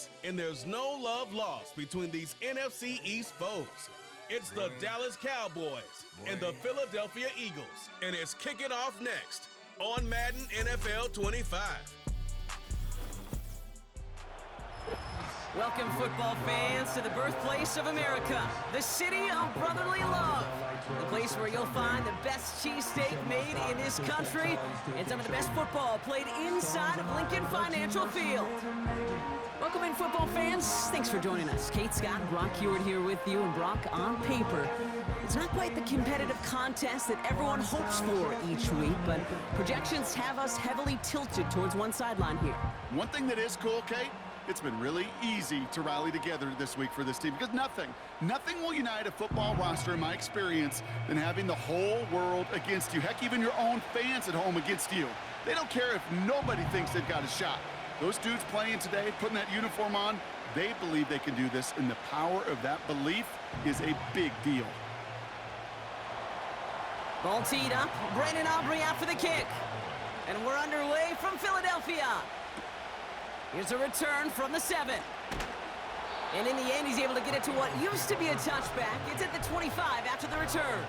Vegas, and there's no love lost between these NFC East foes. It's the Dallas Cowboys and the Philadelphia Eagles, and it's kicking off next on Madden NFL 25. Welcome, football fans, to the birthplace of America, the city of brotherly love, the place where you'll find the best cheesesteak made in this country and some of the best football played inside of Lincoln Financial Field. Welcome in, football fans. Thanks for joining us. Kate, Scott, and Brock Hewitt here with you, and Brock, on paper, it's not quite the competitive contest that everyone hopes for each week, but projections have us heavily tilted towards one sideline here. One thing that is cool, Kate, it's been really easy to rally together this week for this team because nothing will unite a football roster, in my experience, than having the whole world against you. Heck, even your own fans at home against you. They don't care if nobody thinks they've got a shot. Those dudes playing today, putting that uniform on, they believe they can do this, and the power of that belief is a big deal. Ball teed up, Brandon Aubrey out for the kick. And we're underway from Philadelphia. Here's a return from the 7. And in the end, he's able to get it to what used to be a touchback. It's at the 25 after the return.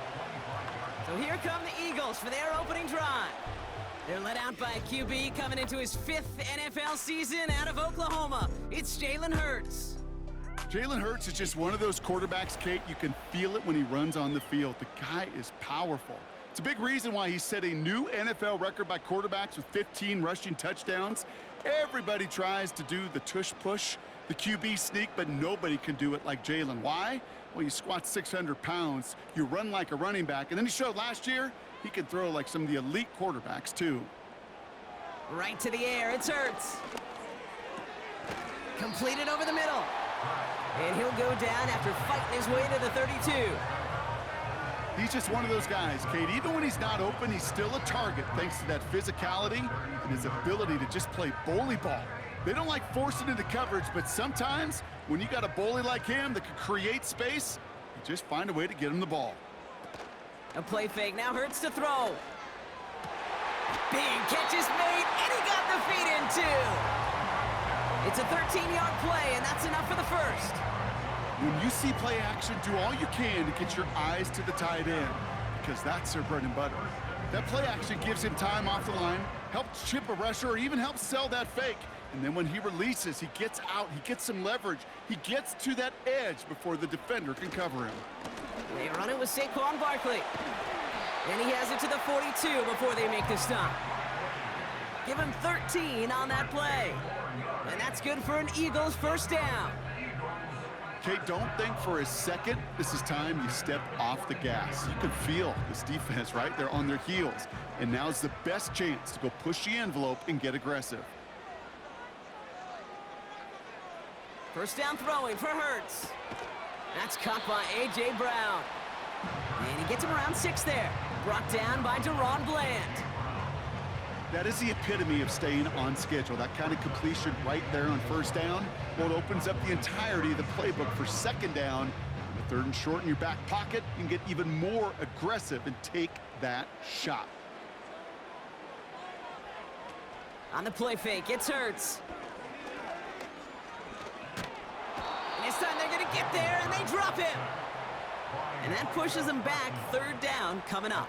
So here come the Eagles for their opening drive. They're led out by a QB coming into his 5th NFL season out of Oklahoma. It's Jalen Hurts. Jalen Hurts is just one of those quarterbacks, Kate, you can feel it when he runs on the field. The guy is powerful. It's a big reason why he set a new NFL record by quarterbacks with 15 rushing touchdowns. Everybody tries to do the tush push, the QB sneak, but nobody can do it like Jalen. Why? Well, you squat 600 pounds, you run like a running back, and then he showed last year he can throw like some of the elite quarterbacks too. Right to the air, it's Hurts. Completed over the middle. And he'll go down after fighting his way to the 32. He's just one of those guys, Kate. Even when he's not open, he's still a target thanks to that physicality and his ability to just play bully ball. They don't like forcing into coverage, but sometimes when you got a bully like him that can create space, you just find a way to get him the ball. A play fake, now Hurts to throw. Big catch is made, and he got the feet in too. It's a 13-yard play, and that's enough for the first. When you see play action, do all you can to get your eyes to the tight end, because that's their bread and butter. That play action gives him time off the line, helps chip a rusher, or even helps sell that fake. And then when he releases, he gets out, he gets some leverage, he gets to that edge before the defender can cover him. They run it with Saquon Barkley. And he has it to the 42 before they make the stop. Give him 13 on that play. And that's good for an Eagles first down. Kate, don't think for a second this is time you step off the gas. You can feel this defense, right? They're on their heels. And now's the best chance to go push the envelope and get aggressive. First down throwing for Hurts. That's caught by A.J. Brown. And he gets him around 6 there. Brought down by Deron Bland. That is the epitome of staying on schedule. That kind of completion right there on first down. Well, it opens up the entirety of the playbook for second down. The 3rd and short in your back pocket, you can get even more aggressive and take that shot. On the play fake, it's Hurts. And this time they're going to get there, and they drop him. And that pushes them back. 3rd down coming up.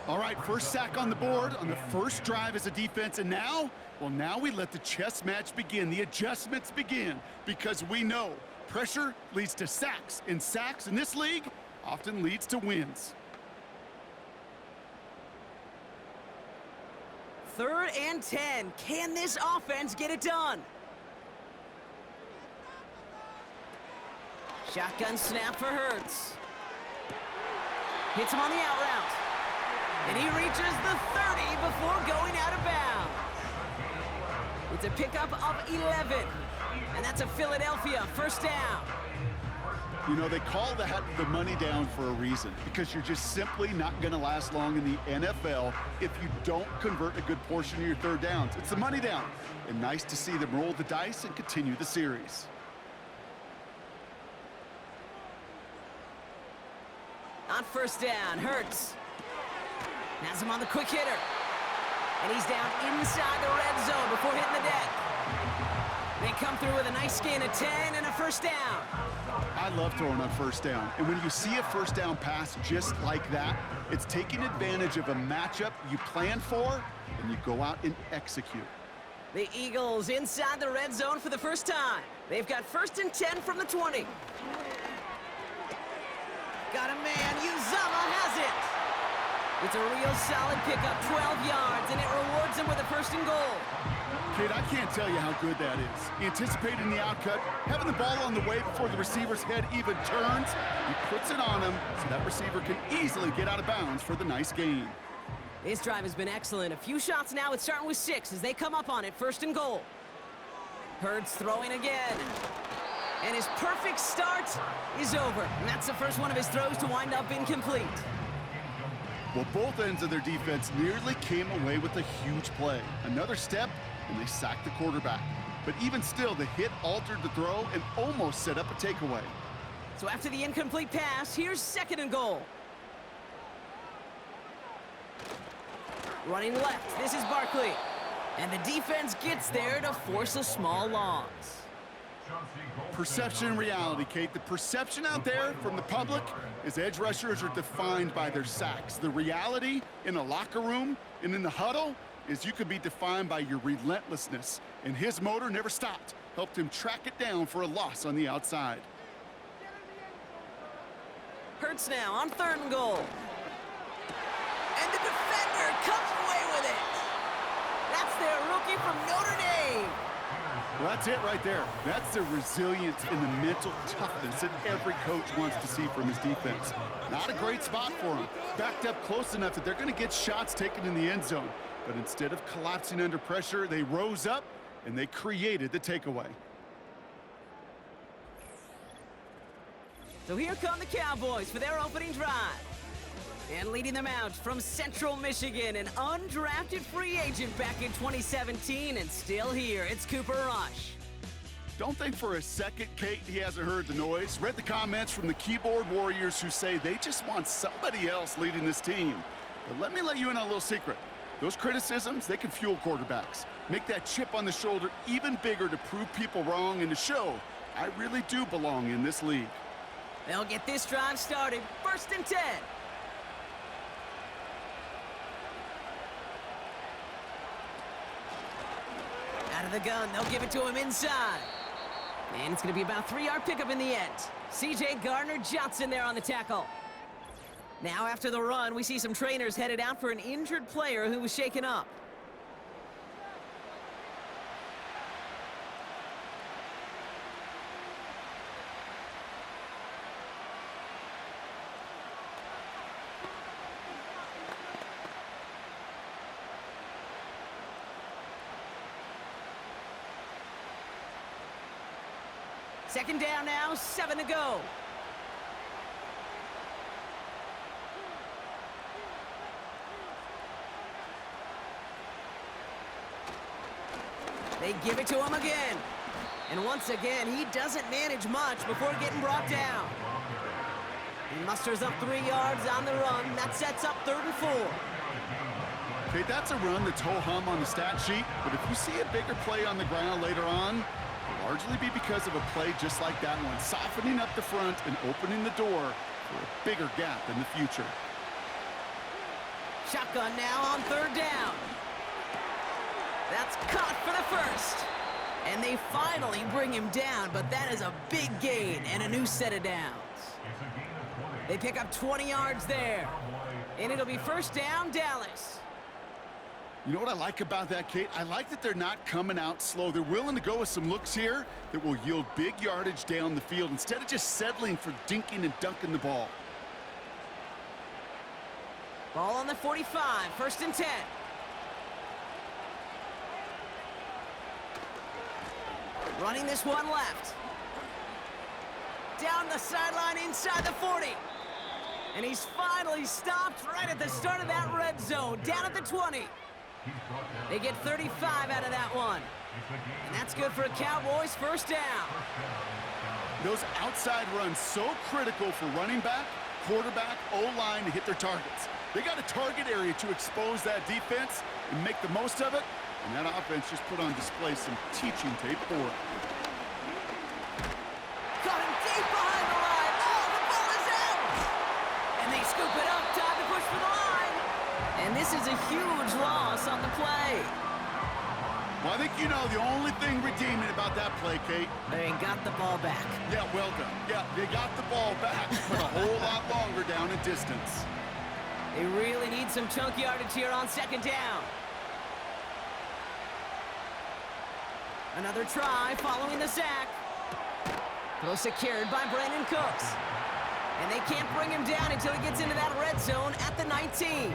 All right, first sack on the board on the first drive as a defense, and now, well, now we let the chess match begin. The adjustments begin, because we know pressure leads to sacks, and sacks in this league often leads to wins. 3rd and 10. Can this offense get it done? Shotgun snap for Hurts. Hits him on the out route. And he reaches the 30 before going out of bounds. It's a pickup of 11. And that's a Philadelphia first down. You know, they call that the money down for a reason, because you're just simply not going to last long in the NFL if you don't convert a good portion of your 3rd downs. It's the money down. And nice to see them roll the dice and continue the series. On first down, Hurts. Has him on the quick hitter. And he's down inside the red zone before hitting the deck. They come through with a nice gain of 10 and a first down. I love throwing on first down. And when you see a first down pass just like that, it's taking advantage of a matchup you planned for, and you go out and execute. The Eagles inside the red zone for the first time. They've got 1st and 10 from the 20. Got a man. Uzama has it. It's a real solid pickup, 12 yards, and it rewards him with a 1st and goal. Kid, I can't tell you how good that is. Anticipating the outcut, having the ball on the way before the receiver's head even turns, he puts it on him so that receiver can easily get out of bounds for the nice gain. This drive has been excellent. A few shots now. It's starting with 6 as they come up on it, 1st and goal. Hurts throwing again. And his perfect start is over. And that's the first one of his throws to wind up incomplete. Well, both ends of their defense nearly came away with a huge play. Another step, and they sacked the quarterback. But even still, the hit altered the throw and almost set up a takeaway. So after the incomplete pass, here's 2nd and goal. Running left, this is Barkley. And the defense gets there to force a small loss. Perception and reality, Kate. The perception out there from the public is edge rushers are defined by their sacks. The reality in a locker room and in the huddle is you could be defined by your relentlessness. And his motor never stopped. Helped him track it down for a loss on the outside. Hurts now on 3rd and goal. And the defender comes away with it. That's their rookie from Notre Dame. Well, that's it right there. That's the resilience and the mental toughness that every coach wants to see from his defense. Not a great spot for him. Backed up close enough that they're going to get shots taken in the end zone. But instead of collapsing under pressure, they rose up and they created the takeaway. So here come the Cowboys for their opening drive. And leading them out from Central Michigan, an undrafted free agent back in 2017 and still here, it's Cooper Rush. Don't think for a second, Kate, he hasn't heard the noise. Read the comments from the keyboard warriors who say they just want somebody else leading this team. But let me let you in on a little secret. Those criticisms, they can fuel quarterbacks. Make that chip on the shoulder even bigger to prove people wrong and to show I really do belong in this league. They'll get this drive started, 1st and 10. Out of the gun, they'll give it to him inside. And it's going to be about a 3-yard pickup in the end. C.J. Gardner-Johnson there on the tackle. Now after the run, we see some trainers headed out for an injured player who was shaken up. Second down now, 7 to go. They give it to him again. And once again, he doesn't manage much before getting brought down. He musters up 3 yards on the run. That sets up 3rd and 4. Okay, that's a run that's ho-hum on the stat sheet, but if you see a bigger play on the ground later on, it'll largely be because of a play just like that one, softening up the front and opening the door for a bigger gap in the future. Shotgun now on 3rd down. That's caught for the 1st. And they finally bring him down, but that is a big gain and a new set of downs. They pick up 20 yards there. And it'll be 1st down, Dallas. You know what I like about that, Kate? I like that they're not coming out slow. They're willing to go with some looks here that will yield big yardage down the field instead of just settling for dinking and dunking the ball. Ball on the 45, 1st and 10. Running this one left. Down the sideline inside the 40. And he's finally stopped right at the start of that red zone, down at the 20. They get 35 out of that one. And that's good for a Cowboys 1st down. Those outside runs so critical for running back, quarterback, O-line to hit their targets. They got a target area to expose that defense and make the most of it. And that offense just put on display some teaching tape for it. about that play, Kate? They got the ball back. Yeah, well done. Yeah, they got the ball back, but a whole lot longer down in distance. They really need some chunk yardage here on second down. Another try following the sack. Throw secured by Brandon Cooks. And they can't bring him down until he gets into that red zone at the 19.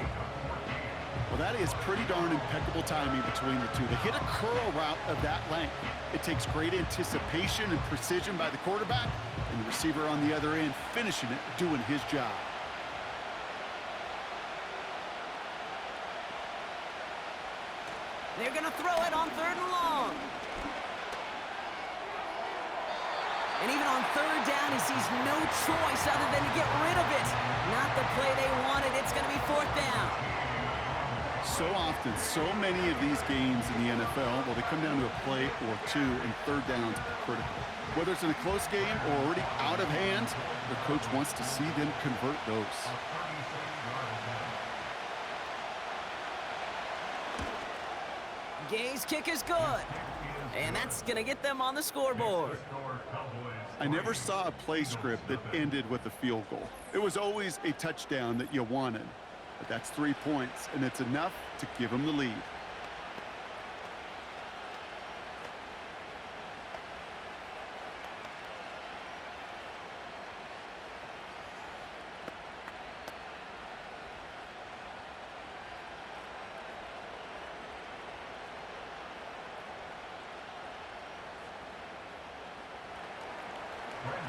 Well, that is pretty darn impeccable timing between the two. They hit a curl route of that length. It takes great anticipation and precision by the quarterback, and the receiver on the other end finishing it, doing his job. They're going to throw it on 3rd and long. And even on 3rd down, he sees no choice other than to get rid of it. Not the play they wanted. It's going to be 4th down. So often, so many of these games in the NFL, well, they come down to a play or two, and 3rd downs are critical. Whether it's in a close game or already out of hand, the coach wants to see them convert those. Gay's kick is good. And that's going to get them on the scoreboard. I never saw a play script that ended with a field goal. It was always a touchdown that you wanted. But that's 3 points, and it's enough to give them the lead.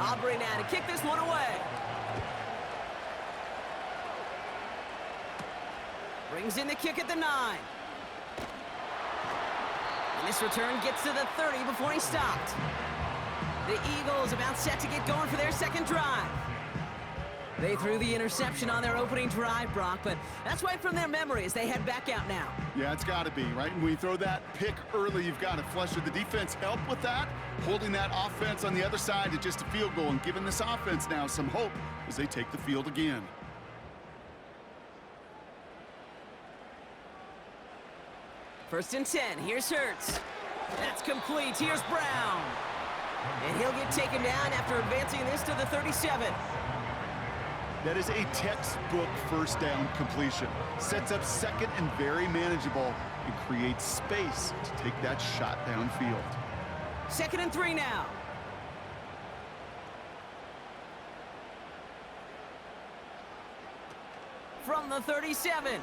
Aubrey now to kick this one away. Brings in the kick at the 9. And this return gets to the 30 before he stopped. The Eagles about set to get going for their second drive. They threw the interception on their opening drive, Brock, but that's right from their memory as they head back out now. Yeah, it's got to be, right? When you throw that pick early, you've got to flush it. The defense help with that, holding that offense on the other side to just a field goal and giving this offense now some hope as they take the field again. First and 10. Here's Hurts. That's complete. Here's Brown. And he'll get taken down after advancing this to the 37. That is a textbook first down completion. Sets up second and very manageable and creates space to take that shot downfield. 2nd and 3 now. From the 37.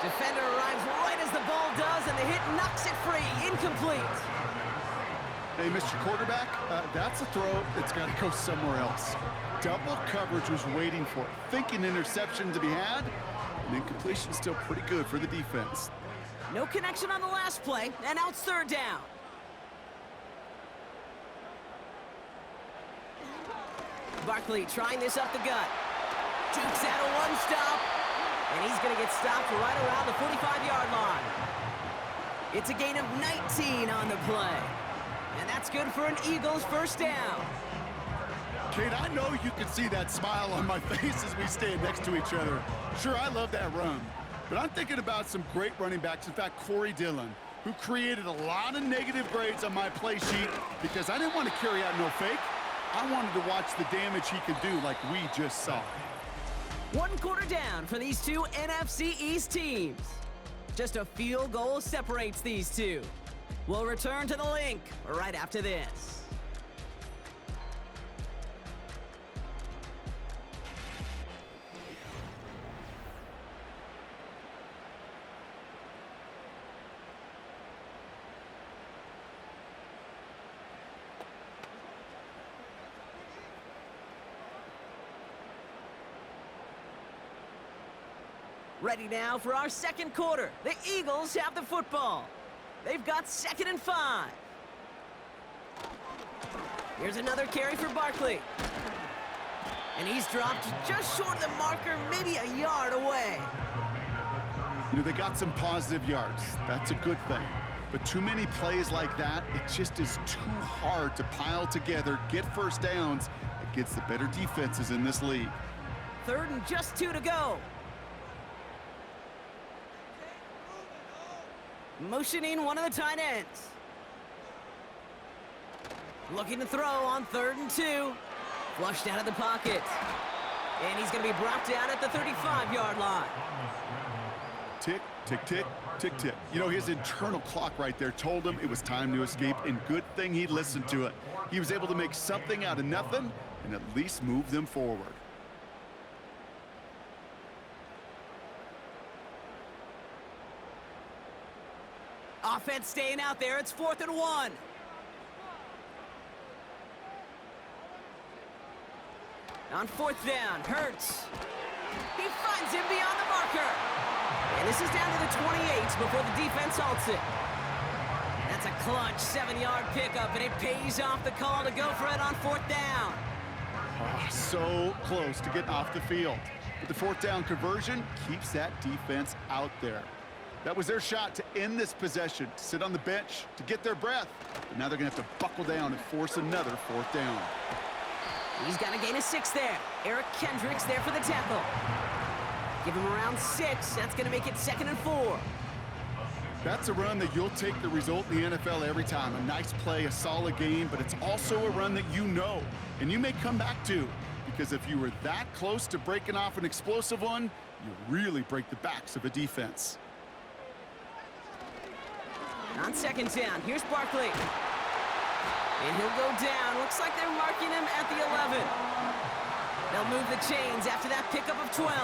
Defender arrives right as the ball does, and the hit knocks it free. Incomplete. Hey, Mr. Quarterback, that's a throw that's got to go somewhere else. Double coverage was waiting for it. Thinking interception to be had, and incompletion still pretty good for the defense. No connection on the last play, and now it's 3rd down. Barkley trying this up the gut. Jukes out a one-stop, and he's going to get stopped right around the 45-yard line. It's a gain of 19 on the play, and that's good for an Eagles first down. Kate, I know you can see that smile on my face as we stand next to each other. Sure, I love that run, but I'm thinking about some great running backs. In fact, Corey Dillon, who created a lot of negative grades on my play sheet because I didn't want to carry out no fake. I wanted to watch the damage he could do like we just saw. 1 quarter down for these two NFC East teams. Just a field goal separates these two. We'll return to the link right after this. Ready now for our second quarter. The Eagles have the football. They've got 2nd and 5. Here's another carry for Barkley. And he's dropped just short of the marker, maybe a yard away. You know, they got some positive yards. That's a good thing. But too many plays like that, it just is too hard to pile together, get first downs against the better defenses in this league. 3rd and just 2 to go. Motioning one of the tight ends. Looking to throw on 3rd and 2. Flushed out of the pocket. And he's going to be brought down at the 35-yard line. Tick, tick, tick, tick, tick. You know, his internal clock right there told him it was time to escape, and good thing he listened to it. He was able to make something out of nothing and at least move them forward. Offense staying out there. It's 4th and 1. On 4th down, Hurts. He finds him beyond the marker. And this is down to the 28 before the defense halts it. That's a clutch 7-yard pickup, and it pays off the call to go for it on 4th down. Oh, so close to getting off the field. But the 4th down conversion keeps that defense out there. That was their shot to end this possession, to sit on the bench, to get their breath. But now they're going to have to buckle down and force another 4th down. He's got a gain of 6 there. Eric Kendricks there for the tackle. Give him around 6. That's going to make it 2nd and 4. That's a run that you'll take the result in the NFL every time. A nice play, a solid game, but it's also a run that you know, and you may come back to. Because if you were that close to breaking off an explosive one, you really break the backs of a defense. On 2nd down, here's Barkley. And he'll go down. Looks like they're marking him at the 11. They'll move the chains after that pickup of 12.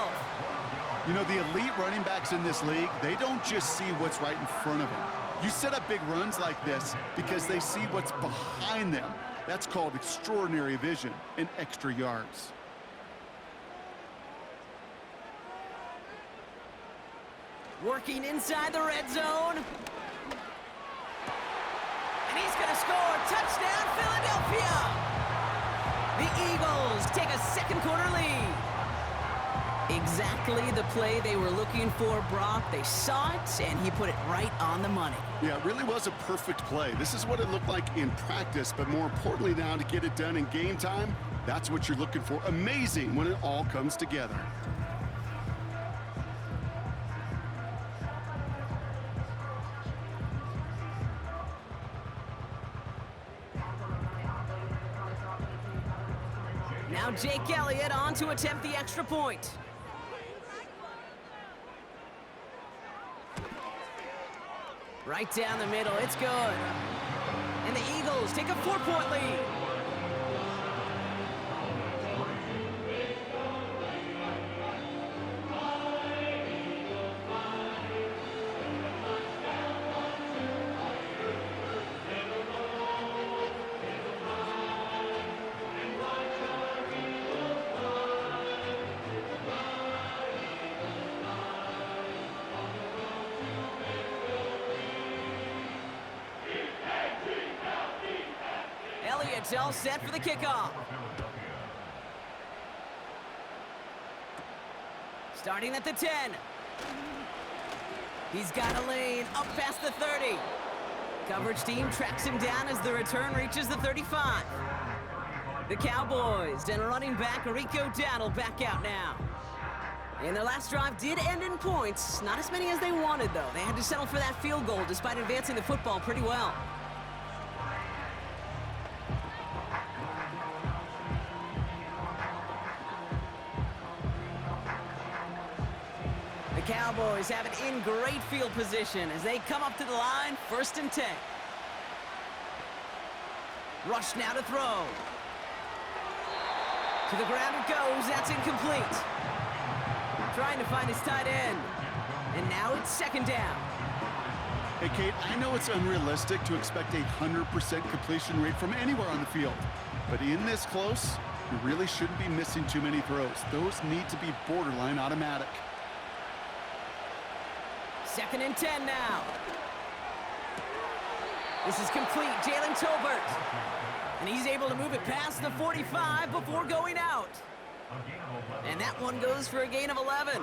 You know, the elite running backs in this league, they don't just see what's right in front of them. You set up big runs like this because they see what's behind them. That's called extraordinary vision and extra yards. Working inside the red zone. And he's going to score. Touchdown, Philadelphia! The Eagles take a 2nd quarter lead. Exactly the play they were looking for, Brock. They saw it, and he put it right on the money. Yeah, it really was a perfect play. This is what it looked like in practice, but more importantly now, to get it done in game time, that's what you're looking for. Amazing when it all comes together. Now Jake Elliott on to attempt the extra point. Right down the middle, it's good. And the Eagles take a 4-point lead. Elliott's all set for the kickoff. Starting at the 10. He's got a lane up past the 30. Coverage team tracks him down as the return reaches the 35. The Cowboys and running back Rico Dowdle back out now. And their last drive did end in points. Not as many as they wanted, though. They had to settle for that field goal despite advancing the football pretty well. The Cowboys have it in great field position as they come up to the line, 1st and 10. Rush now to throw. To the ground it goes. That's incomplete. Trying to find his tight end. And now it's 2nd down. Hey, Kate, I know it's unrealistic to expect a 100% completion rate from anywhere on the field. But in this close, you really shouldn't be missing too many throws. Those need to be borderline automatic. 2nd and 10 now. This is complete. Jalen Tolbert. And he's able to move it past the 45 before going out. And that one goes for a gain of 11.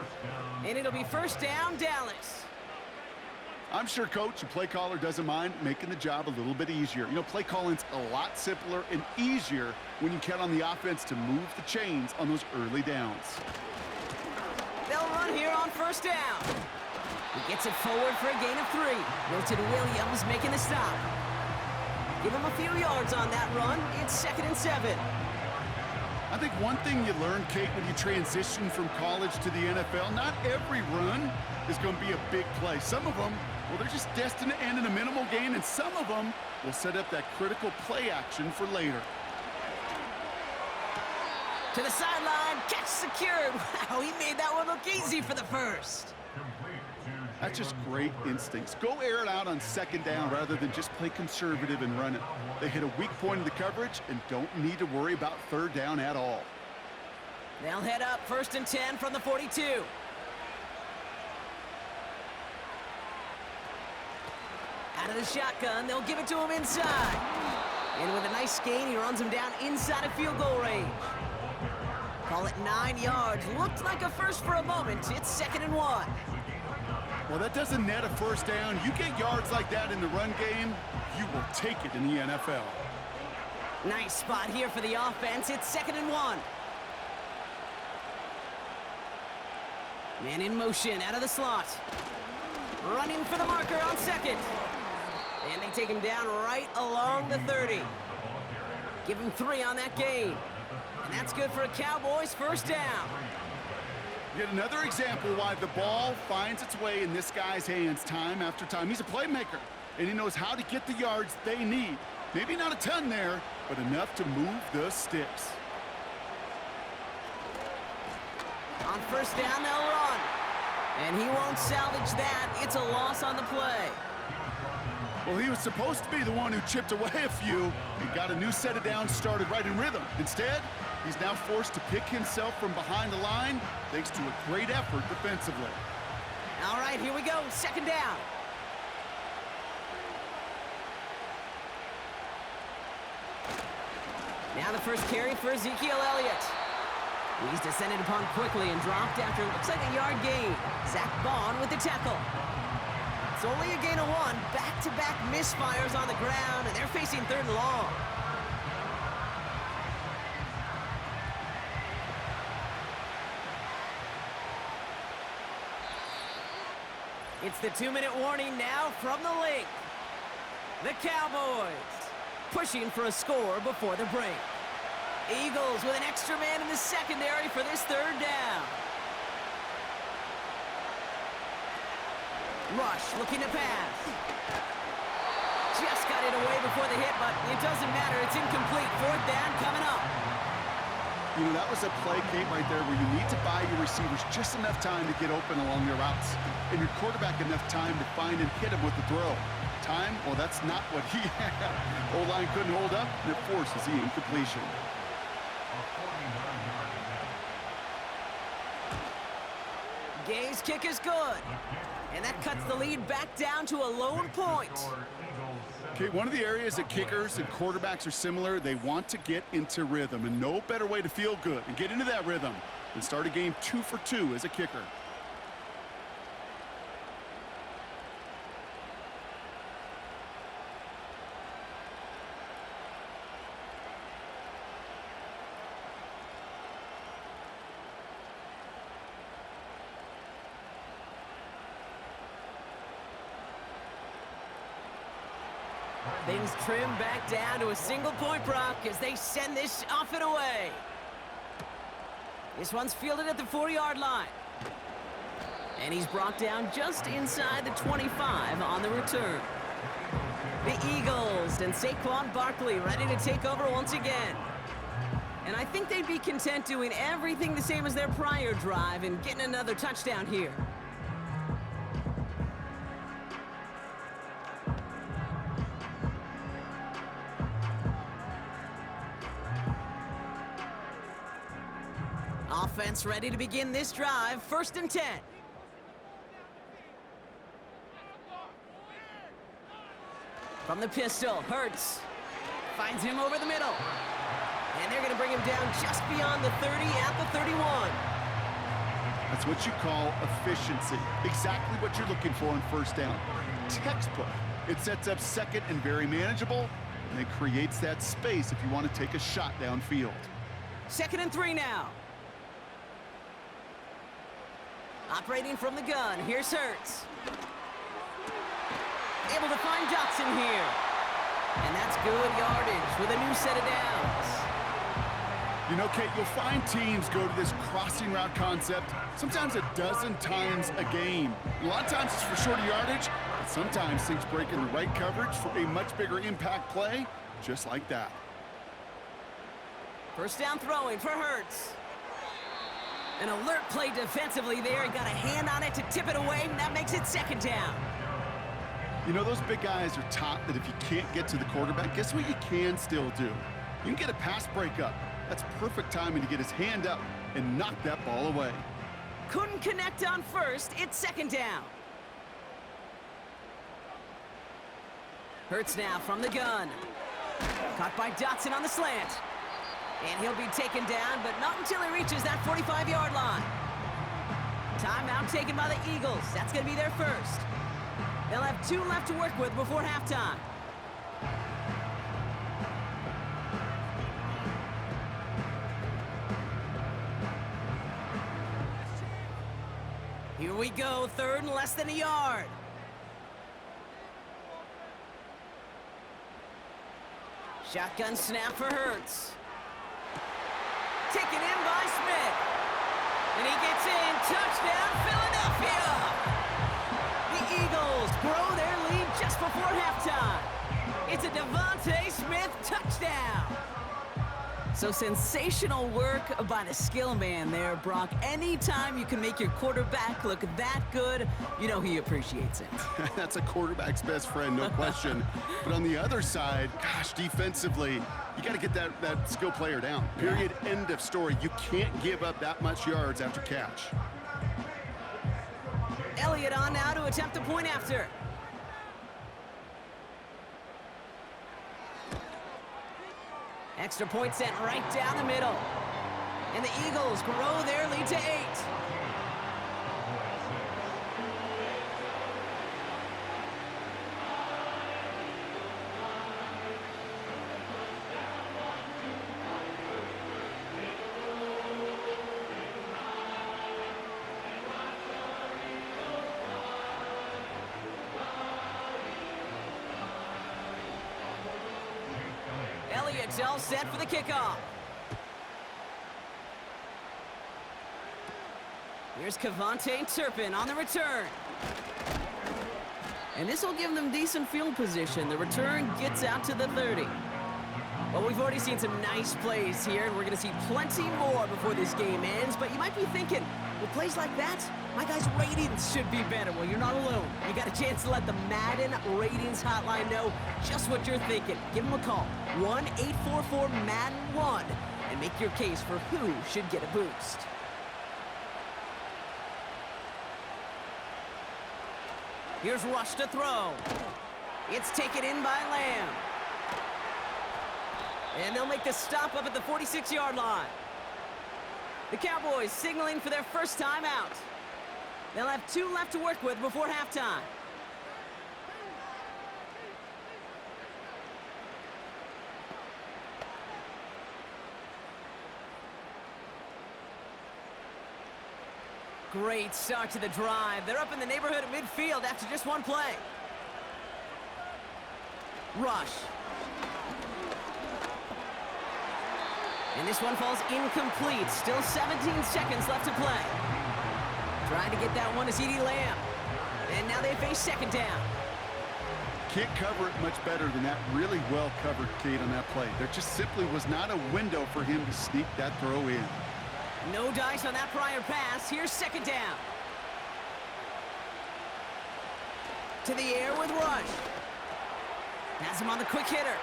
And it'll be 1st down, Dallas. I'm sure coach and play caller doesn't mind making the job a little bit easier. You know, play calling's a lot simpler and easier when you count on the offense to move the chains on those early downs. They'll run here on 1st down. He gets it forward for a gain of 3. Milton Williams making the stop. Give him a few yards on that run. It's 2nd and 7. I think one thing you learn, Kate, when you transition from college to the NFL, not every run is going to be a big play. Some of them, well, they're just destined to end in a minimal gain, and some of them will set up that critical play action for later. To the sideline, catch secured. Wow, he made that one look easy for the first. That's just great instincts. Go air it out on 2nd down rather than just play conservative and run it. They hit a weak point in the coverage and don't need to worry about 3rd down at all. They'll head up 1st and 10 from the 42. Out of the shotgun, they'll give it to him inside. And with a nice gain, he runs him down inside of field goal range. Call it 9 yards. Looked like a first for a moment. It's 2nd and 1. Well, that doesn't net a 1st down. You get yards like that in the run game, you will take it in the NFL. Nice spot here for the offense. It's 2nd and 1. Man in motion out of the slot. Running for the marker on 2nd. And they take him down right along the 30. Give him 3 on that gain. And that's good for a Cowboys 1st down. Yet another example why the ball finds its way in this guy's hands time after time. He's a playmaker, and he knows how to get the yards they need. Maybe not a ton there, but enough to move the sticks. On 1st down, they'll run. And he won't salvage that. It's a loss on the play. Well, he was supposed to be the one who chipped away a few and got a new set of downs started right in rhythm. Instead, he's now forced to pick himself from behind the line thanks to a great effort defensively. All right, here we go. 2nd down. Now the first carry for Ezekiel Elliott. He's descended upon quickly and dropped after it looks like a yard gain. Zach Bond with the tackle. It's only a gain of 1. Back-to-back misfires on the ground, and they're facing 3rd and long. It's the 2-minute warning now from the link. The Cowboys pushing for a score before the break. Eagles with an extra man in the secondary for this 3rd down. Rush looking to pass. Just got it away before the hit, but it doesn't matter. It's incomplete. 4th down coming up. You know, that was a play, Kate, right there where you need to buy your receivers just enough time to get open along their routes, and your quarterback enough time to find and hit him with the throw. Time? Well, that's not what he had. O-line couldn't hold up, and it forces the incompletion. Gay's kick is good. And that cuts the lead back down to a lone point. Okay, one of the areas that kickers and quarterbacks are similar, they want to get into rhythm, and no better way to feel good and get into that rhythm than start a game 2 for 2 as a kicker. Things trim back down to a single-point Brock as they send this off and away. This one's fielded at the 40-yard line. And he's brought down just inside the 25 on the return. The Eagles and Saquon Barkley ready to take over once again. And I think they'd be content doing everything the same as their prior drive and getting another touchdown here. Offense ready to begin this drive. 1st and 10. From the pistol, Hurts finds him over the middle. And they're going to bring him down just beyond the 30 at the 31. That's what you call efficiency. Exactly what you're looking for on 1st down. Textbook. It sets up 2nd and very manageable, and it creates that space if you want to take a shot downfield. 2nd and 3 now. Operating from the gun, here's Hurts. Able to find Dotson here. And that's good yardage with a new set of downs. You know, Kate, you'll find teams go to this crossing route concept sometimes a dozen times a game. A lot of times it's for shorter yardage, but sometimes things break in the right coverage for a much bigger impact play, just like that. First down throwing for Hurts. An alert play defensively there. He got a hand on it to tip it away, and that makes it second down. You know, those big guys are taught that if you can't get to the quarterback, guess what you can still do? You can get a pass breakup. That's perfect timing to get his hand up and knock that ball away. Couldn't connect on first. It's second down. Hurts now from the gun. Caught by Dotson on the slant. And he'll be taken down, but not until he reaches that 45-yard line. Timeout taken by the Eagles. That's going to be their first. They'll have 2 left to work with before halftime. Here we go, 3rd and less than a yard. Shotgun snap for Hurts. Taken in by Smith. And he gets in. Touchdown, Philadelphia! The Eagles grow their lead just before halftime. It's a Devontae Smith touchdown. So sensational work by the skill man there, Brock. Anytime you can make your quarterback look that good, you know he appreciates it. That's a quarterback's best friend, no question. But on the other side, gosh, defensively, you got to get that skill player down. Period, end of story. You can't give up that much yards after catch. Elliott on now to attempt the point after. Extra point sent right down the middle. And the Eagles grow their lead to 8. Elliott's all set for the kickoff. Here's Kevontae Turpin on the return. And this will give them decent field position. The return gets out to the 30. Well, we've already seen some nice plays here, and we're going to see plenty more before this game ends. But you might be thinking, with plays like that, my guys' ratings should be better. Well, you're not alone. You got a chance to let the Madden ratings hotline know just what you're thinking. Give them a call, 1-844-MADDEN-1, and make your case for who should get a boost. Here's Rush to throw. It's taken in by Lamb. And they'll make the stop up at the 46-yard line. The Cowboys signaling for their first time out. They'll have 2 left to work with before halftime. Great start to the drive. They're up in the neighborhood of midfield after just 1 play. Rush. And this one falls incomplete. Still 17 seconds left to play. Trying to get that one to CeeDee Lamb. And now they face second down. Can't cover it much better than that. Really well covered, Kate, on that play. There just simply was not a window for him to sneak that throw in. No dice on that prior pass. Here's second down. To the air with Rush. Has him on the quick hitter.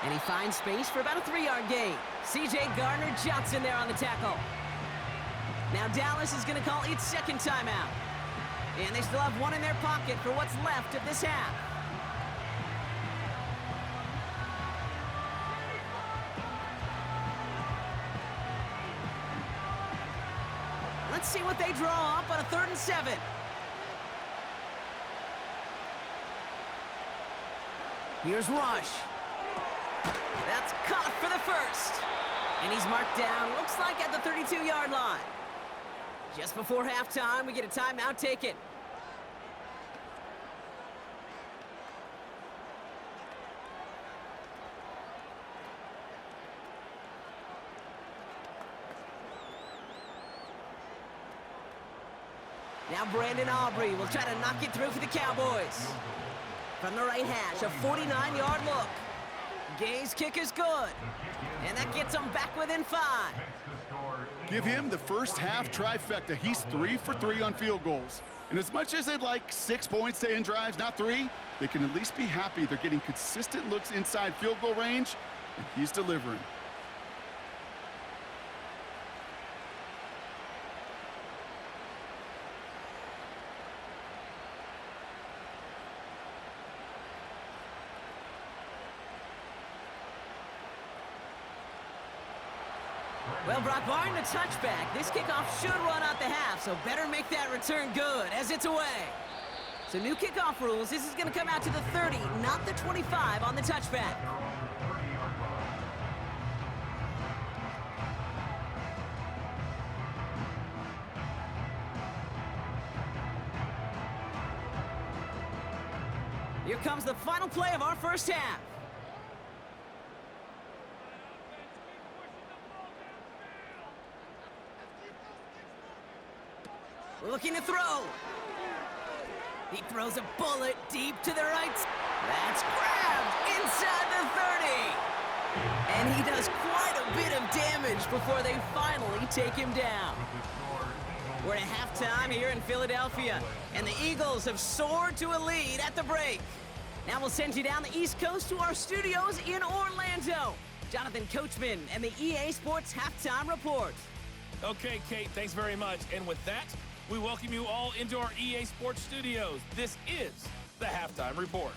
And he finds space for about a 3-yard gain. C.J. Gardner-Johnson there on the tackle. Now Dallas is going to call its second timeout. And they still have 1 in their pocket for what's left of this half. Let's see what they draw up on a 3rd and 7. Here's Rush. That's caught for the first. And he's marked down, looks like at the 32-yard line. Just before halftime, we get a timeout taken. Now Brandon Aubrey will try to knock it through for the Cowboys. From the right hash, a 49-yard look. Gay's kick is good. And that gets them back within 5. Give him the first half trifecta. He's 3 for 3 on field goals. And as much as they'd like 6 points to end drives, not 3, they can at least be happy they're getting consistent looks inside field goal range, and he's delivering. Well, Brock, barring the touchback, this kickoff should run out the half, so better make that return good as it's away. So new kickoff rules, this is going to come out to the 30, not the 25 on the touchback. Here comes the final play of our first half. Looking to throw. He throws a bullet deep to the right. That's grabbed inside the 30. And he does quite a bit of damage before they finally take him down. We're at halftime here in Philadelphia, and the Eagles have soared to a lead at the break. Now we'll send you down the East Coast to our studios in Orlando. Jonathan Coachman and the EA Sports Halftime Report. Okay, Kate, thanks very much. And with that, we welcome you all into our EA Sports studios. This is the Halftime Report.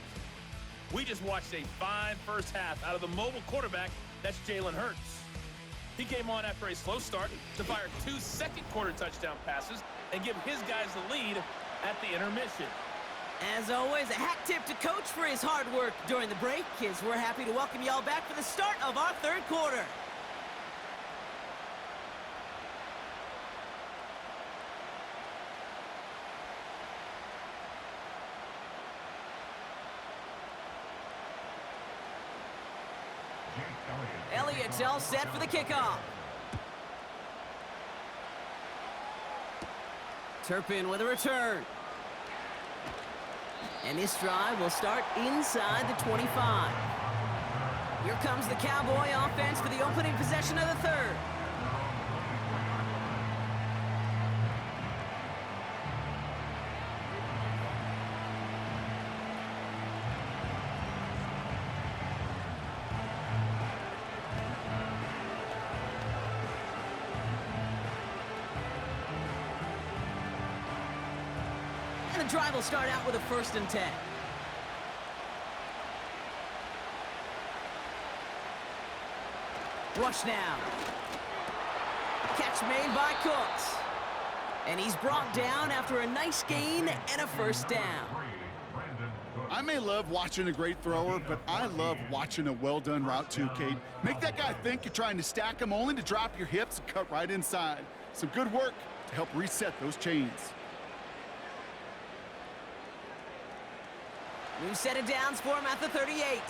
We just watched a fine first half out of the mobile quarterback, that's Jalen Hurts. He came on after a slow start to fire 2 second-quarter touchdown passes and give his guys the lead at the intermission. As always, a hat tip to Coach for his hard work during the break, as we're happy to welcome y'all back for the start of our third quarter. Elliott's all set for the kickoff. Turpin with a return. And this drive will start inside the 25. Here comes the Cowboy offense for the opening possession of the third. And the drive will start out with a 1st and 10. Rush now. Catch made by Cooks. And he's brought down after a nice gain and a 1st down. I may love watching a great thrower, but I love watching a well-done route too, Kate. Make that guy think you're trying to stack him only to drop your hips and cut right inside. Some good work to help reset those chains. New set of downs for him at the 38.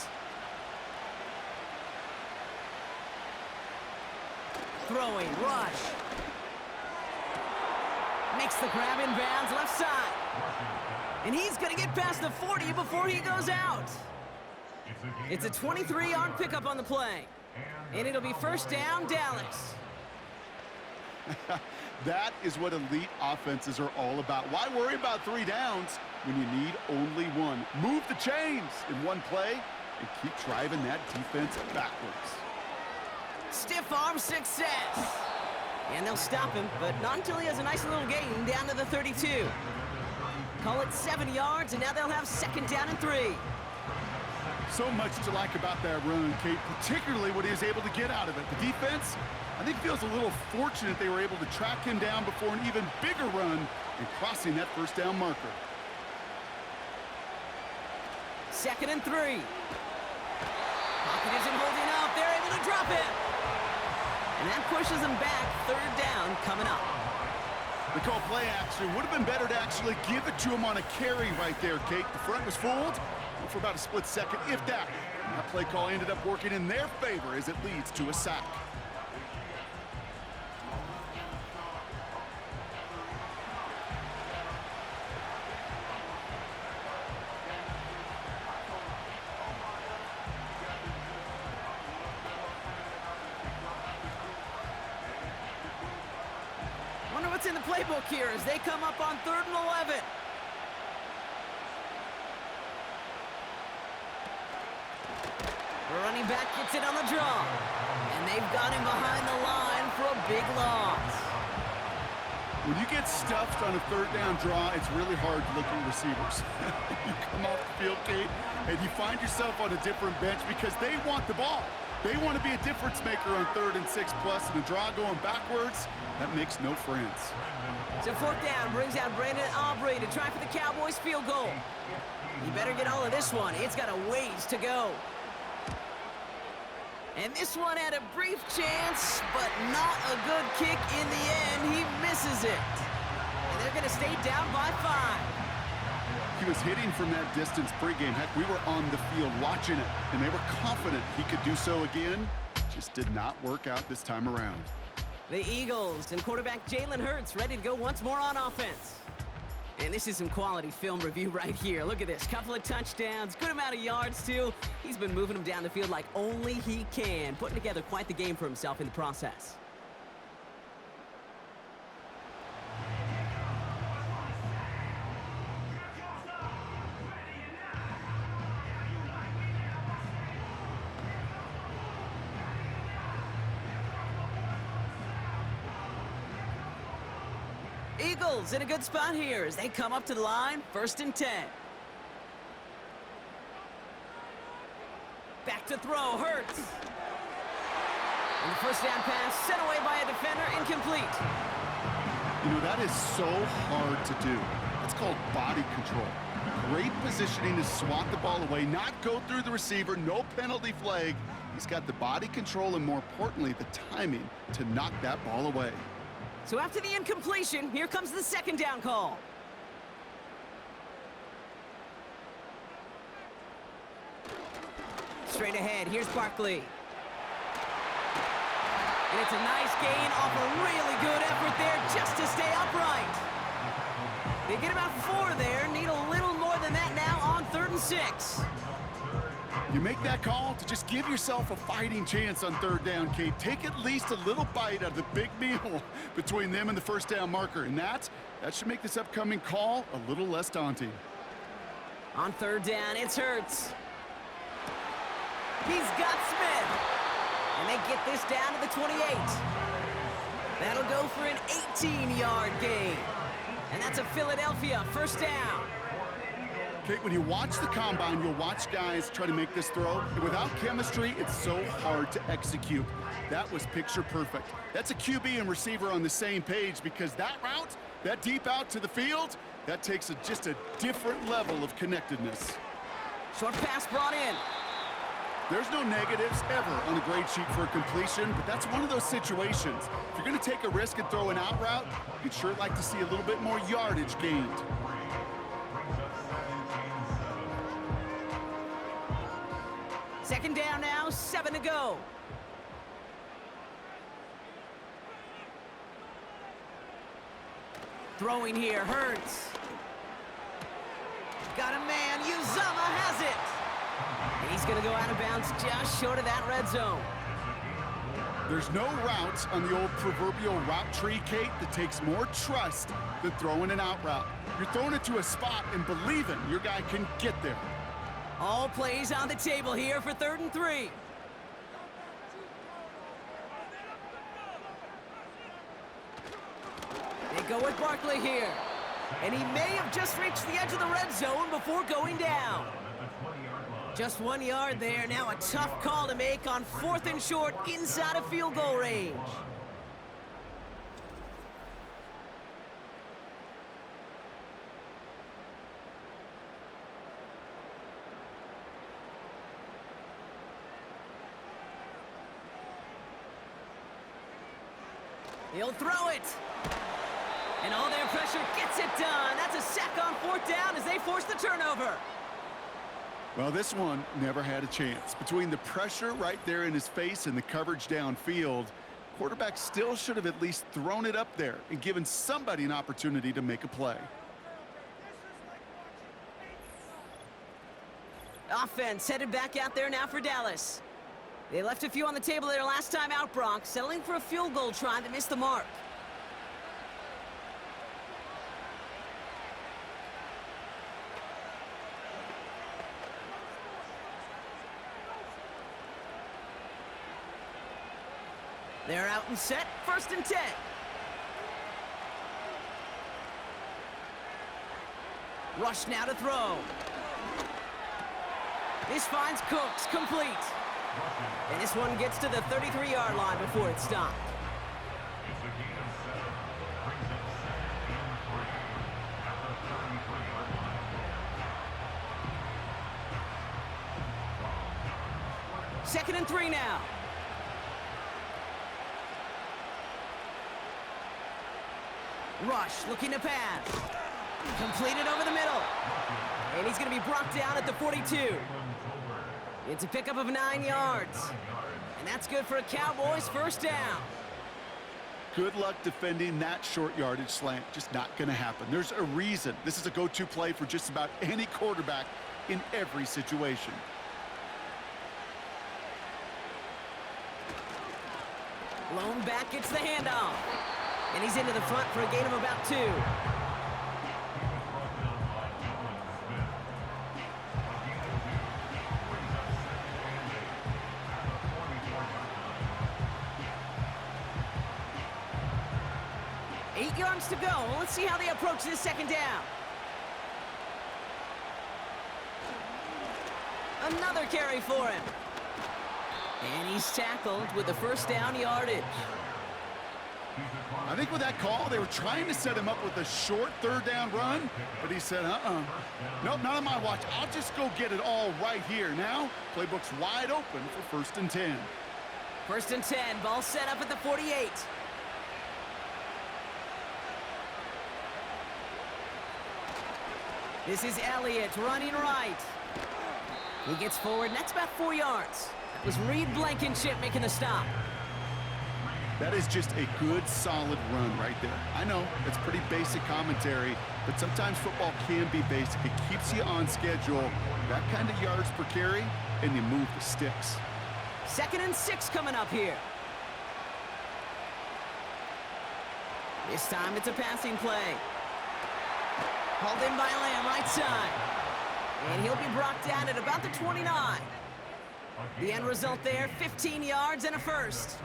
Throwing, rush. Makes the grab in bounds, left side. And he's going to get past the 40 before he goes out. It's a 23-yard pickup on the play. And it'll be 1st down, Dallas. That is what elite offenses are all about. Why worry about 3 downs when you need only 1? Move the chains in one play and keep driving that defense backwards. Stiff arm success. And they'll stop him, but not until he has a nice little gain down to the 32. Call it 7 yards, and now they'll have 2nd down and 3. So much to like about that run, Kate, particularly what he was able to get out of it. The defense, I think, feels a little fortunate they were able to track him down before an even bigger run and crossing that 1st down marker. 2nd and 3. Pocket isn't holding up. They're able to drop it. And that pushes them back. 3rd down coming up. The call play action. Would have been better to actually give it to him on a carry right there, Kate. The front was fooled for about a split second, if that. And that play call ended up working in their favor as it leads to a sack. playbook here as they come up on 3rd and 11. The running back gets it on the draw. And they've got him behind the line for a big loss. When you get stuffed on a 3rd down draw, it's really hard to look at receivers. You come off the field, Kate, and you find yourself on a different bench because they want the ball. They want to be a difference maker on 3rd and 6+, and a draw going backwards, that makes no friends. So 4th down brings out Brandon Aubrey to try for the Cowboys field goal. You better get all of this one. It's got a ways to go. And this one had a brief chance, but not a good kick in the end. He misses it. And they're going to stay down by 5. He was hitting from that distance pregame. Heck, we were on the field watching it, and they were confident he could do so again. Just did not work out this time around. The Eagles and quarterback Jalen Hurts ready to go once more on offense. And this is some quality film review right here. Look at this. Couple of touchdowns, good amount of yards, too. He's been moving them down the field like only he can, putting together quite the game for himself in the process. Eagles in a good spot here as they come up to the line, 1st and 10. Back to throw, Hurts. And the 1st down pass sent away by a defender, incomplete. You know, that is so hard to do. That's called body control. Great positioning to swat the ball away, not go through the receiver, no penalty flag. He's got the body control and, more importantly, the timing to knock that ball away. So after the incompletion, here comes the 2nd down call. Straight ahead, here's Barkley. And it's a nice gain off a really good effort there just to stay upright. They get about 4 there, need a little more than that now on 3rd and 6. You make that call to just give yourself a fighting chance on 3rd down, Kate. Take at least a little bite out of the big meal between them and the 1st down marker. And that should make this upcoming call a little less daunting. On 3rd down, it's Hurts. He's got Smith. And they get this down to the 28. That'll go for an 18-yard gain. And that's a Philadelphia 1st down. Kate, when you watch the combine, you'll watch guys try to make this throw. And without chemistry, it's so hard to execute. That was picture perfect. That's a QB and receiver on the same page because that route, that deep out to the field, that takes just a different level of connectedness. Short pass brought in. There's no negatives ever on the grade sheet for a completion, but that's one of those situations. If you're going to take a risk and throw an out route, you'd sure like to see a little bit more yardage gained. Second down now, 7 to go. Throwing here, Hurts. Got a man, Uzama has it. And he's going to go out of bounds just short of that red zone. There's no route on the old proverbial route tree, Kate, that takes more trust than throwing an out route. You're throwing it to a spot and believing your guy can get there. All plays on the table here for 3rd and 3. They go with Barkley here. And he may have just reached the edge of the red zone before going down. Just 1 yard there. Now a tough call to make on 4th and short inside of field goal range. He'll throw it. And all their pressure gets it done. That's a sack on 4th down as they force the turnover. Well, this one never had a chance. Between the pressure right there in his face and the coverage downfield, quarterback still should have at least thrown it up there and given somebody an opportunity to make a play. Offense headed back out there now for Dallas. They left a few on the table there last time out, Bronx, settling for a field goal try that missed the mark. They're out and set, 1st and 10. Rush now to throw. This finds Cooks, complete. And this one gets to the 33-yard line before it's stopped. Second and 3 now. Rush looking to pass. Completed over the middle. And he's going to be brought down at the 42. It's a pickup of 9 yards. And that's good for a Cowboys 1st down. Good luck defending that short yardage slant. Just not going to happen. There's a reason. This is a go-to play for just about any quarterback in every situation. Lone back gets the handoff. And he's into the front for a gain of about 2. Eight yards to go. Let's see how they approach this 2nd down. Another carry for him. And he's tackled with the 1st down yardage. I think with that call, they were trying to set him up with a short 3rd down run, but he said, nope, not on my watch. I'll just go get it all right here. Now, playbook's wide open for 1st and 10. 1st and 10, ball set up at the 48. This is Elliott running right. He gets forward, and that's about 4 yards. That was Reed Blankenship making the stop. That is just a good, solid run right there. I know, it's pretty basic commentary, but sometimes football can be basic. It keeps you on schedule. That kind of yards per carry, and you move the sticks. 2nd and 6 coming up here. This time it's a passing play. Hauled in by Lamb, right side. And he'll be brought down at about the 29. The end result there, 15 yards and a 1st.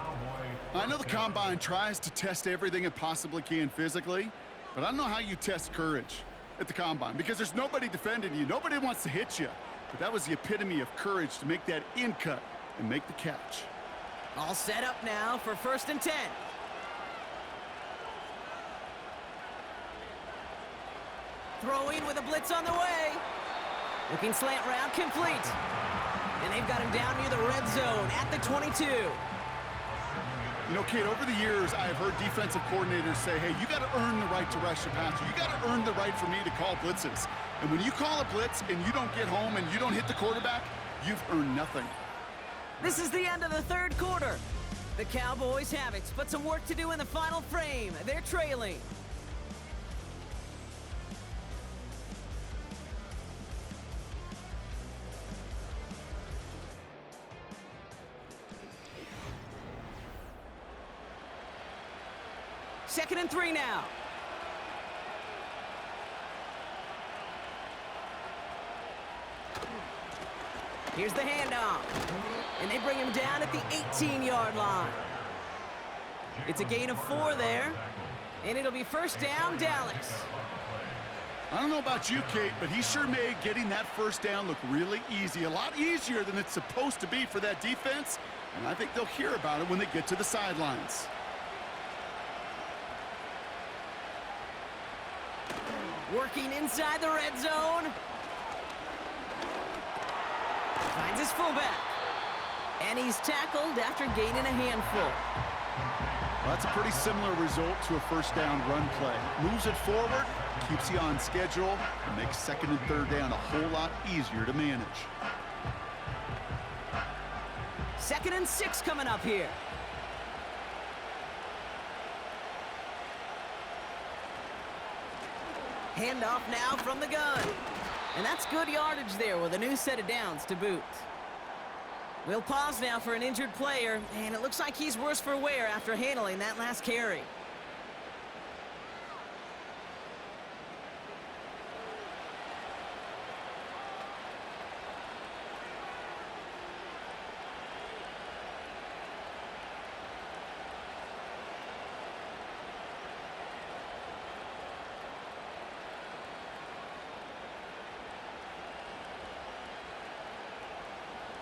I know the Combine tries to test everything it possibly can physically, but I don't know how you test courage at the Combine because there's nobody defending you. Nobody wants to hit you. But that was the epitome of courage to make that in cut and make the catch. All set up now for 1st and 10. Throwing with a blitz on the way. Looking slant route, complete. And they've got him down near the red zone at the 22. You know, Kate, over the years, I have heard defensive coordinators say, hey, you got to earn the right to rush the passer. You got to earn the right for me to call blitzes. And when you call a blitz and you don't get home and you don't hit the quarterback, you've earned nothing. This is the end of the 3rd quarter. The Cowboys have it, but some work to do in the final frame. They're trailing. Second and 3 now. Here's the handoff. And they bring him down at the 18-yard line. It's a gain of 4 there. And it'll be 1st down, Dallas. I don't know about you, Kate, but he sure made getting that 1st down look really easy. A lot easier than it's supposed to be for that defense. And I think they'll hear about it when they get to the sidelines. Working inside the red zone. Finds his fullback. And he's tackled after gaining a handful. Well, that's a pretty similar result to a 1st down run play. Moves it forward, keeps you on schedule, and makes 2nd and 3rd down a whole lot easier to manage. 2nd and 6 coming up here. Handoff now from the gun. And that's good yardage there with a new set of downs to boot. We'll pause now for an injured player, and it looks like he's worse for wear after handling that last carry.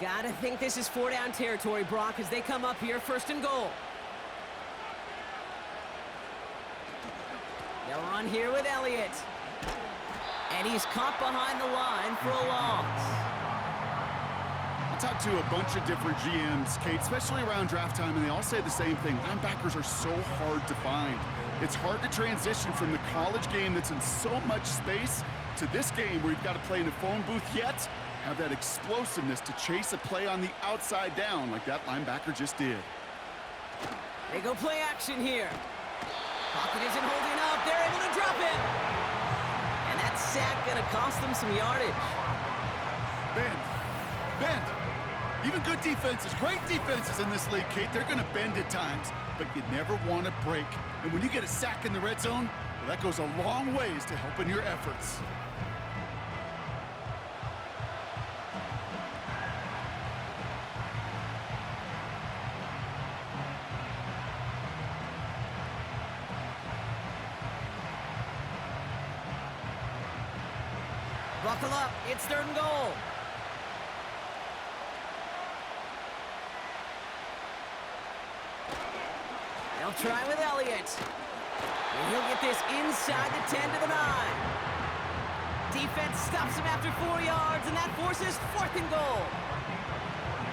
Gotta think this is 4-down territory, Brock, as they come up here 1st and goal. They'll run here with Elliott. And he's caught behind the line for a loss. I talked to a bunch of different GMs, Kate, especially around draft time, and they all say the same thing. Linebackers are so hard to find. It's hard to transition from the college game that's in so much space to this game where you've got to play in a phone booth, yet have that explosiveness to chase a play on the outside down like that linebacker just did. They go play action here. Pocket isn't holding up. They're able to drop it. And that sack going to cost them some yardage. Bend. Even good defenses, great defenses in this league, Kate, they're going to bend at times, but you never want to break. And when you get a sack in the red zone, well, that goes a long ways to helping your efforts. Buckle up. It's 3rd and goal. They'll try with Elliott. And he'll get this inside the 10 to the 9. Defense stops him after 4 yards, and that forces 4th and goal.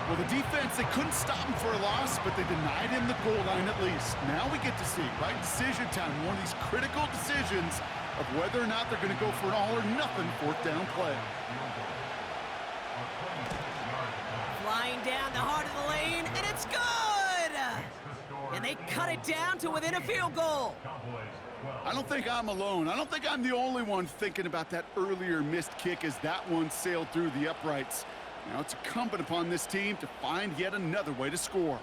Well, the defense, they couldn't stop him for a loss, but they denied him the goal line at least. Now we get to see, right, decision time, one of these critical decisions of whether or not they're going to go for an all-or-nothing 4th down play. Flying down the heart of the lane, and it's good! And they cut it down to within a field goal. I don't think I'm alone. I don't think I'm the only one thinking about that earlier missed kick as that one sailed through the uprights. Now it's incumbent upon this team to find yet another way to score.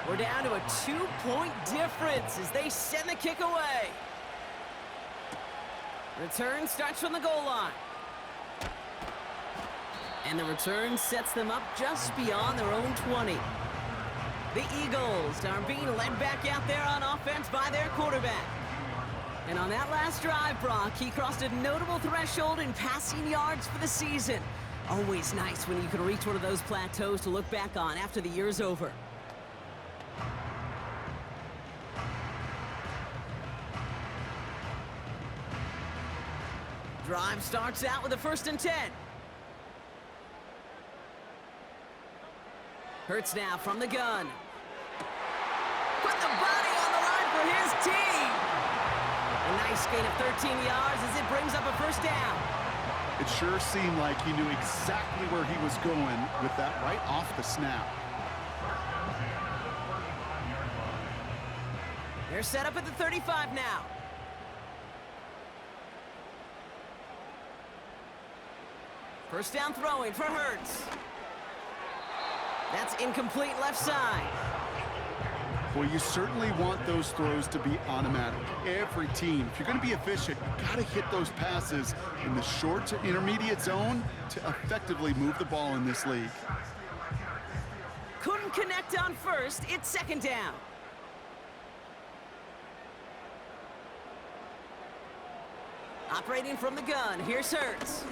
We're down to a 2-point difference as they send the kick away. Return starts from the goal line. And the return sets them up just beyond their own 20. The Eagles are being led back out there on offense by their quarterback. And on that last drive, Brock, he crossed a notable threshold in passing yards for the season. Always nice when you can reach one of those plateaus to look back on after the year's over. Drive starts out with a 1st and 10. Hurts now from the gun. Put the body on the line for his team. A nice gain of 13 yards as it brings up a 1st down. It sure seemed like he knew exactly where he was going with that right off the snap. They're set up at the 35 now. First down throwing for Hurts. That's incomplete left side. Well, you certainly want those throws to be automatic. Every team, if you're going to be efficient, you've got to hit those passes in the short to intermediate zone to effectively move the ball in this league. Couldn't connect on 1st. It's 2nd down. Operating from the gun, here's Hurts.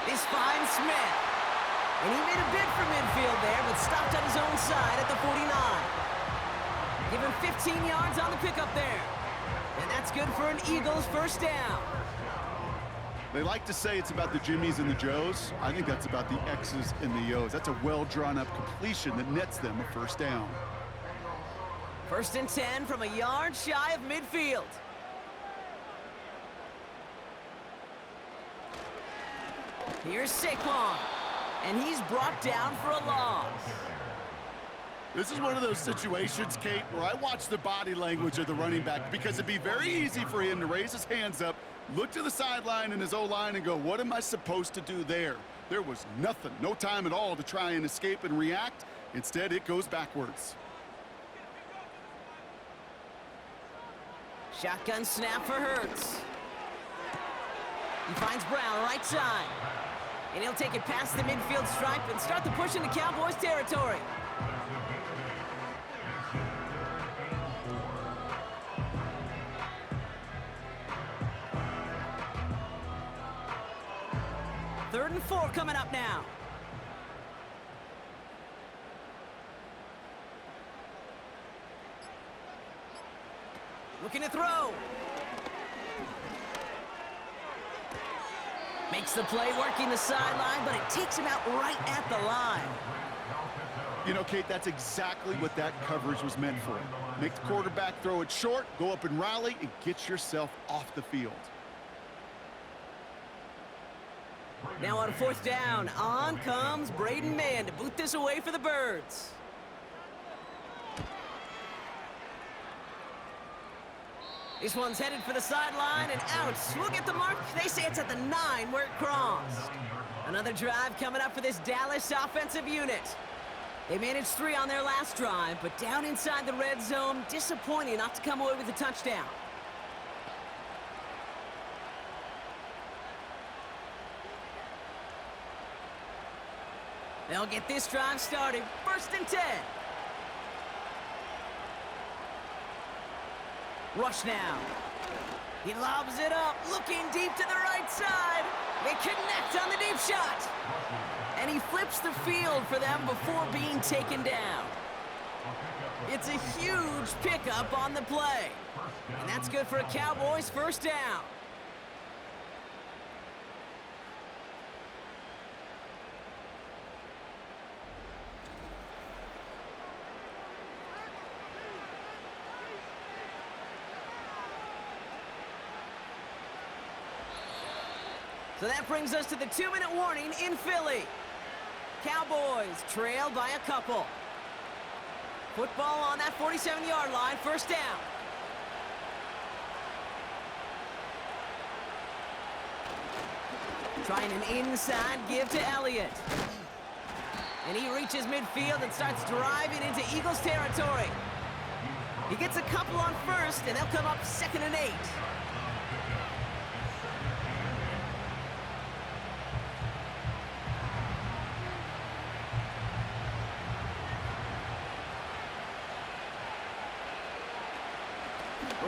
This finds Smith. And he made a bid for midfield there, but stopped on his own side at the 49. Give him 15 yards on the pickup there. And that's good for an Eagles 1st down. They like to say it's about the Jimmies and the Joes. I think that's about the X's and the O's. That's a well-drawn-up completion that nets them a 1st down. 1st and 10 from a yard shy of midfield. Here's Saquon, and he's brought down for a loss. This is one of those situations, Kate, where I watch the body language of the running back because it'd be very easy for him to raise his hands up, look to the sideline in his O-line and go, what am I supposed to do there? There was nothing, no time at all to try and escape and react. Instead, it goes backwards. Shotgun snap for Hurts. He finds Brown right side. And he'll take it past the midfield stripe and start the push into Cowboys territory. Third and 4 coming up now. Looking to throw. Makes the play, working the sideline, but it takes him out right at the line. You know, Kate, that's exactly what that coverage was meant for. Make the quarterback throw it short, go up and rally, and get yourself off the field. Now on 4th down, on comes Braden Mann to boot this away for the Birds. This one's headed for the sideline and out. We'll get the mark. They say it's at the 9 where it crossed. Another drive coming up for this Dallas offensive unit. They managed 3 on their last drive, but down inside the red zone, disappointing not to come away with a touchdown. They'll get this drive started. 1st and 10. Rush now. He lobs it up, looking deep to the right side. They connect on the deep shot. And he flips the field for them before being taken down. It's a huge pickup on the play. And that's good for a Cowboys 1st down. So that brings us to the 2-minute warning in Philly. Cowboys trail by a couple. Football on that 47-yard line, 1st down. Trying an inside give to Elliott. And he reaches midfield and starts driving into Eagles territory. He gets a couple on 1st, and they'll come up 2nd and 8.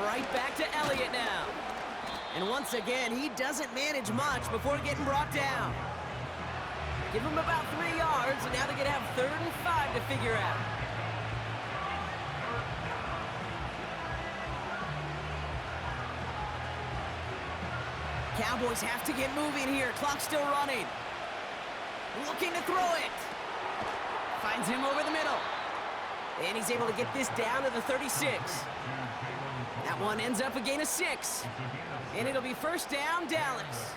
Right back to Elliott now. And once again, he doesn't manage much before getting brought down. Give him about 3 yards, and now they're going to have 3rd and 5 to figure out. Cowboys have to get moving here. Clock's still running. Looking to throw it. Finds him over the middle. And he's able to get this down to the 36. That one ends up a gain of 6. And it'll be 1st down, Dallas.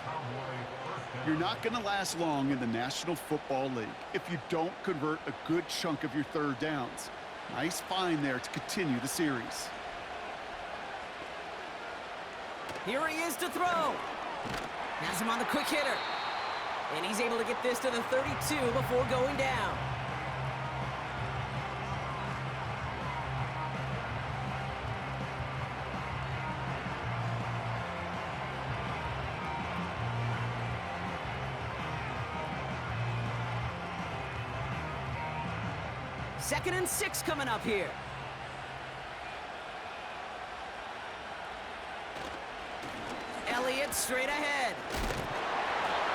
You're not going to last long in the National Football League if you don't convert a good chunk of your 3rd downs. Nice find there to continue the series. Here he is to throw. Has him on the quick hitter. And he's able to get this to the 32 before going down. Second and 6 coming up here. Elliott straight ahead.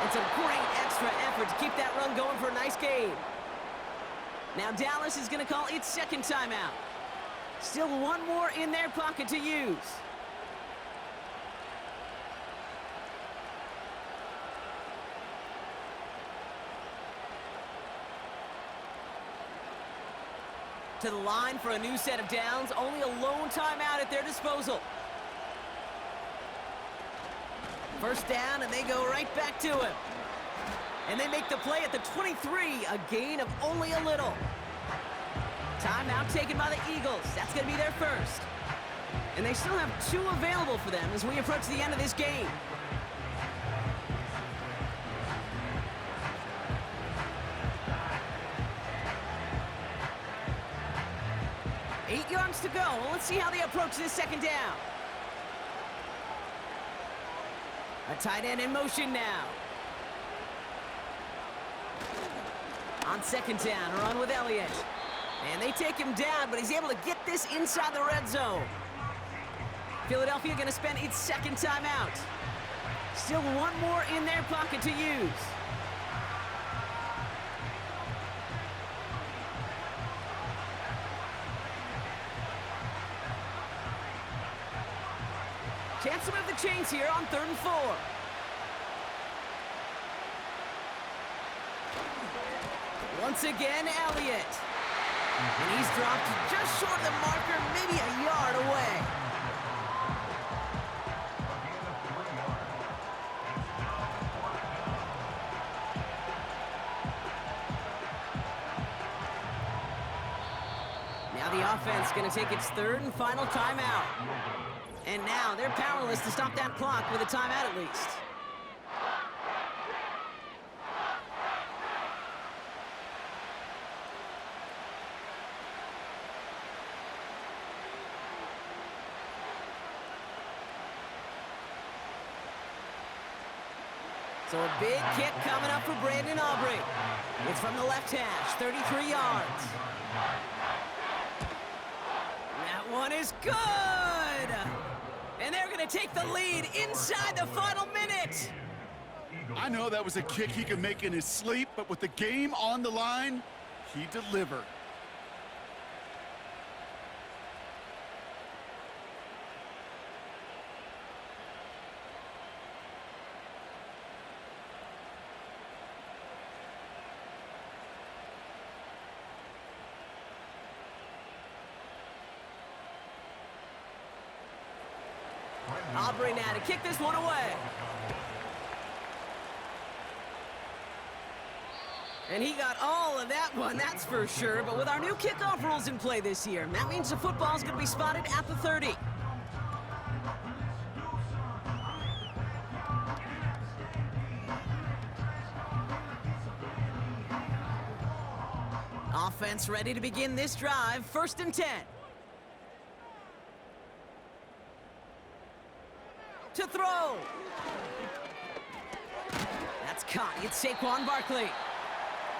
It's a great extra effort to keep that run going for a nice gain. Now Dallas is going to call its 2nd timeout. Still one more in their pocket to use. To the line for a new set of downs. Only a lone timeout at their disposal. 1st down, and they go right back to him. And they make the play at the 23, a gain of only a little. Timeout taken by the Eagles. That's going to be their 1st. And they still have 2 available for them as we approach the end of this game. Eight yards to go. Well, let's see how they approach this 2nd down. A tight end in motion now. On second down, run with Elliott. And they take him down, but he's able to get this inside the red zone. Philadelphia going to spend its second timeout. Still one more in their pocket to use. Chance to move the chains here on 3rd and 4. Once again, Elliott. And he's dropped just short of the marker, maybe a yard away. Now the offense going to take its 3rd and final timeout. And now they're powerless to stop that clock with a timeout at least. So a big kick coming up for Brandon Aubrey. It's from the left hash, 33 yards. That one is good! And they're going to take the lead inside the final minute. I know that was a kick he could make in his sleep, but with the game on the line, he delivered. Aubrey now to kick this one away. And he got all of that one, that's for sure. But with our new kickoff rules in play this year, that means the football's going to be spotted at the 30. Offense ready to begin this drive, 1st and 10. To throw. That's caught. It's Saquon Barkley.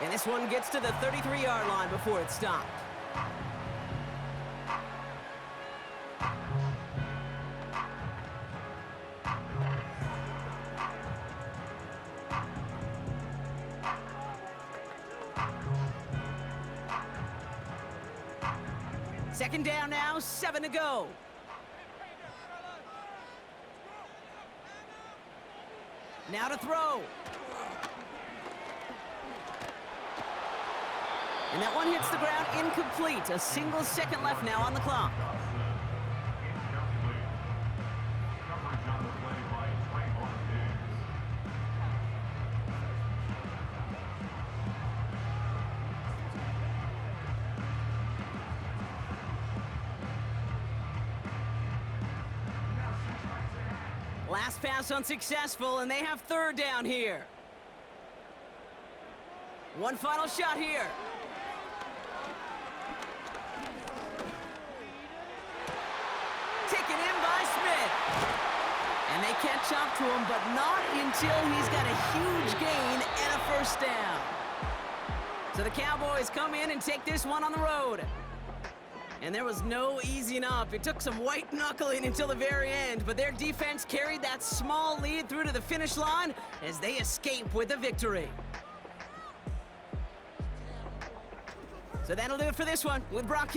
And this one gets to the 33-yard line before it's stopped. Second down now, 7 to go. Now to throw. And that one hits the ground incomplete. A single second left now on the clock. Last pass unsuccessful, and they have 3rd down here. One final shot here. Taken in by Smith. And they catch up to him, but not until he's got a huge gain and a 1st down. So the Cowboys come in and take this one on the road. And there was no easing up. It took some white knuckling until the very end, but their defense carried that small lead through to the finish line as they escape with a victory. So that'll do it for this one with Brock.